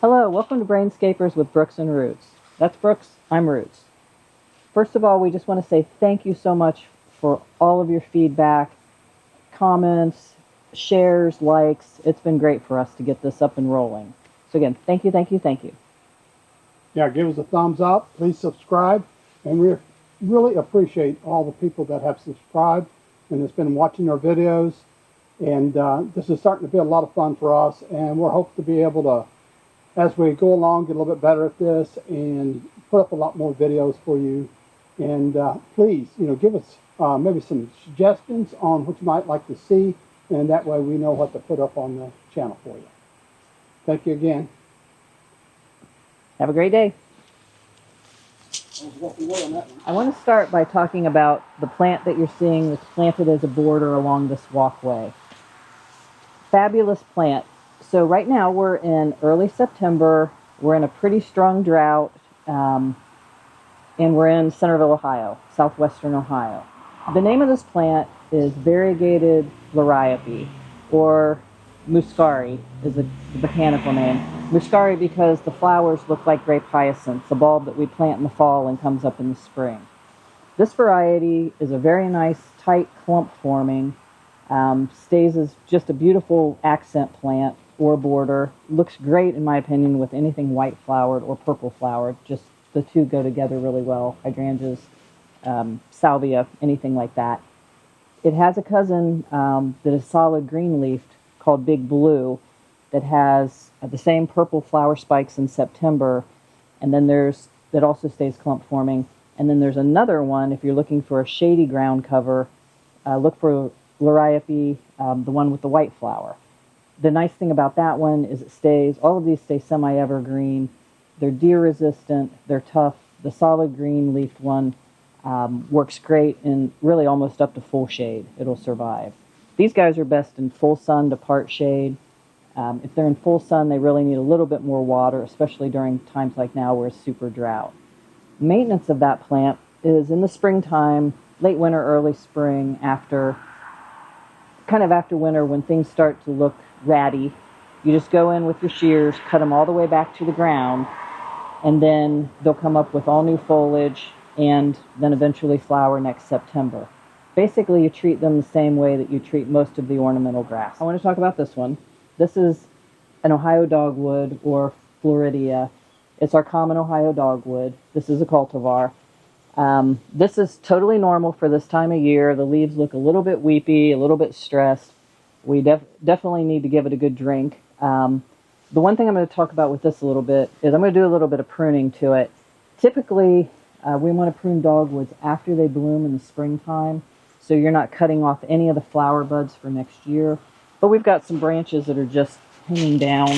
Hello, welcome to Brainscapers with Brooks and Roots. That's Brooks, I'm Roots. First of all, we just want to say thank you so much for all of your feedback, comments, shares, likes. It's been great for us to get this up and rolling. So again, thank you, thank you, thank you. Yeah, give us a thumbs up. Please subscribe. And we really appreciate all the people that have subscribed and has been watching our videos. And this is starting to be a lot of fun for us. And we're hoping to be able to, as we go along, get a little bit better at this and put up a lot more videos for you. And please, give us maybe some suggestions on what you might like to see. And that way we know what to put up on the channel for you. Thank you again. Have a great day. I want to start by talking about the plant that you're seeing that's planted as a border along this walkway. Fabulous plant. So right now we're in early September. We're in a pretty strong drought, and we're in Centerville, Ohio, southwestern Ohio. The name of this plant is Variegated Liriope, or Muscari is the botanical name. Muscari because the flowers look like grape hyacinths, a bulb that we plant in the fall and comes up in the spring. This variety is a very nice, tight clump forming, stays as just a beautiful accent plant or border. Looks great, in my opinion, with anything white flowered or purple flowered. Just the two go together really well. Hydrangeas, salvia, anything like that. It has a cousin that is solid green leafed called Big Blue that has the same purple flower spikes in September, and then that also stays clump forming. And then there's another one, if you're looking for a shady ground cover, look for Liriope, the one with the white flower. The nice thing about that one is all of these stay semi-evergreen. They're deer resistant, they're tough. The solid green leafed one works great in really almost up to full shade. It'll survive. These guys are best in full sun to part shade. If they're in full sun, they really need a little bit more water, especially during times like now where it's super drought. Maintenance of that plant is in the springtime, late winter, early spring, after winter when things start to look ratty. You just go in with your shears, cut them all the way back to the ground, and then they'll come up with all new foliage and then eventually flower next September. Basically, you treat them the same way that you treat most of the ornamental grass. I want to talk about this one. This is an Ohio dogwood, or Floridia. It's our common Ohio dogwood. This is a cultivar. This is totally normal for this time of year. The leaves look a little bit weepy, a little bit stressed. We definitely need to give it a good drink. The one thing I'm going to talk about with this a little bit is I'm going to do a little bit of pruning to it. Typically, we want to prune dogwoods after they bloom in the springtime, so you're not cutting off any of the flower buds for next year. But we've got some branches that are just hanging down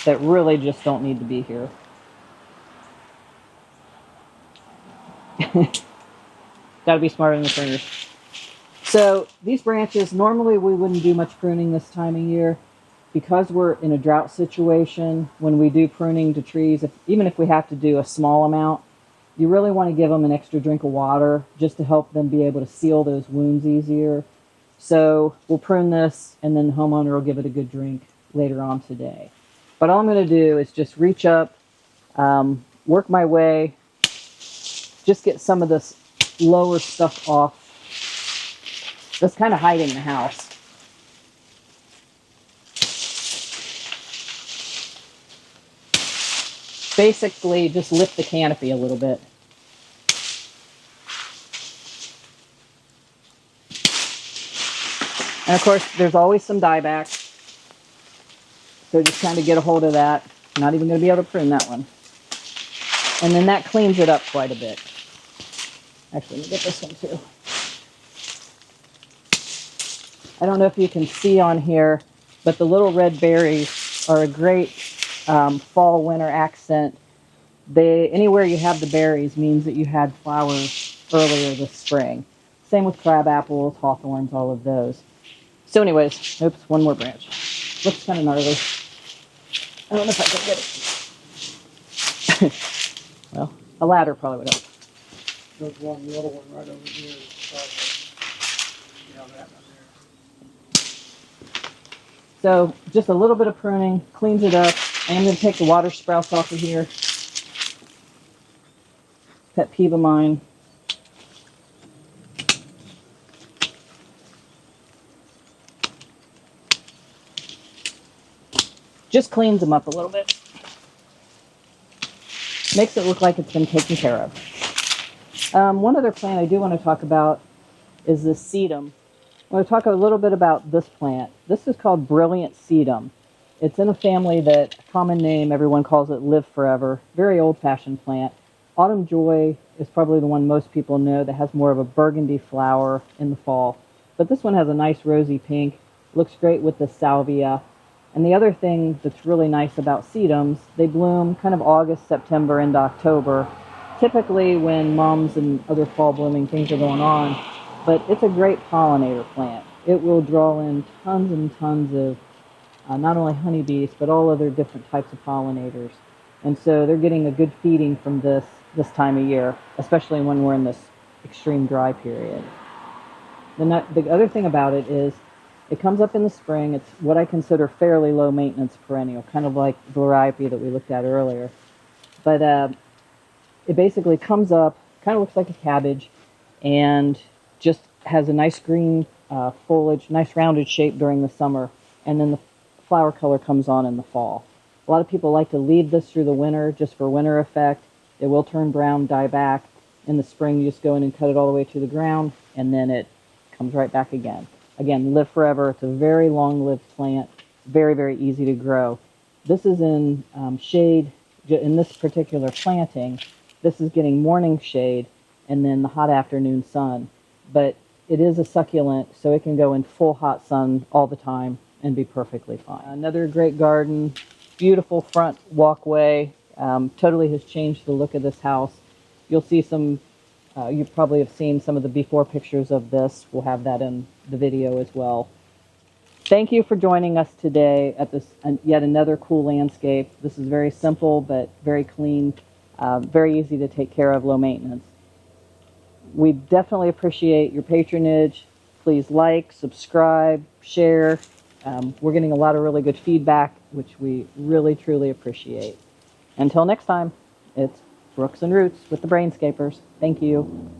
that really just don't need to be here. Got to be smarter than the pruners. So these branches, normally we wouldn't do much pruning this time of year. Because we're in a drought situation, when we do pruning to trees, even if we have to do a small amount, you really want to give them an extra drink of water just to help them be able to seal those wounds easier. So we'll prune this, and then the homeowner will give it a good drink later on today. But all I'm going to do is just reach up, work my way, just get some of this lower stuff off that's kind of hiding the house. Basically, just lift the canopy a little bit. And of course, there's always some dieback. So just kind of get a hold of that. I'm not even going to be able to prune that one. And then that cleans it up quite a bit. Actually, let me get this one too. I don't know if you can see on here, but the little red berries are a great fall, winter accent. Anywhere you have the berries means that you had flowers earlier this spring. Same with crab apples, hawthorns, all of those. So anyways, oops, one more branch. Looks kind of gnarly. I don't know if I can get it. Well, a ladder probably would help. There's one little one right over here. Yeah, that one there. So just a little bit of pruning, cleans it up. I'm going to take the water sprouts off of here. Pet peeve of mine. Just cleans them up a little bit. Makes it look like it's been taken care of. One other plant I do want to talk about is this sedum. I want to talk a little bit about this plant. This is called brilliant sedum. It's in a family that, a common name, everyone calls it live forever. Very old-fashioned plant. Autumn joy is probably the one most people know that has more of a burgundy flower in the fall. But this one has a nice rosy pink. Looks great with the salvia. And the other thing that's really nice about sedums, they bloom kind of August, September into October, typically when mums and other fall blooming things are going on. But it's a great pollinator plant. It will draw in tons and tons of not only honeybees, but all other different types of pollinators. And so they're getting a good feeding from this time of year, especially when we're in this extreme dry period. The other thing about it is it comes up in the spring. It's what I consider fairly low maintenance perennial, kind of like the Liriope that we looked at earlier. But it basically comes up, kind of looks like a cabbage, and just has a nice green foliage, nice rounded shape during the summer, and then the flower color comes on in the fall. A lot of people like to leave this through the winter just for winter effect. It will turn brown, die back. In the spring, you just go in and cut it all the way to the ground, and then it comes right back again. Again, live forever. It's a very long-lived plant, very, very easy to grow. This is in shade. In this particular planting, this is getting morning shade and then the hot afternoon sun. But it is a succulent, so it can go in full hot sun all the time and be perfectly fine. Another great garden, beautiful front walkway, totally has changed the look of this house. You'll see some, you probably have seen some of the before pictures of this. We'll have that in the video as well. Thank you for joining us today at this yet another cool landscape. This is very simple but very clean, very easy to take care of, low maintenance. We definitely appreciate your patronage. Please like, subscribe, share. We're getting a lot of really good feedback, which we really, truly appreciate. Until next time, it's Brooks and Roots with the Brainscapers. Thank you.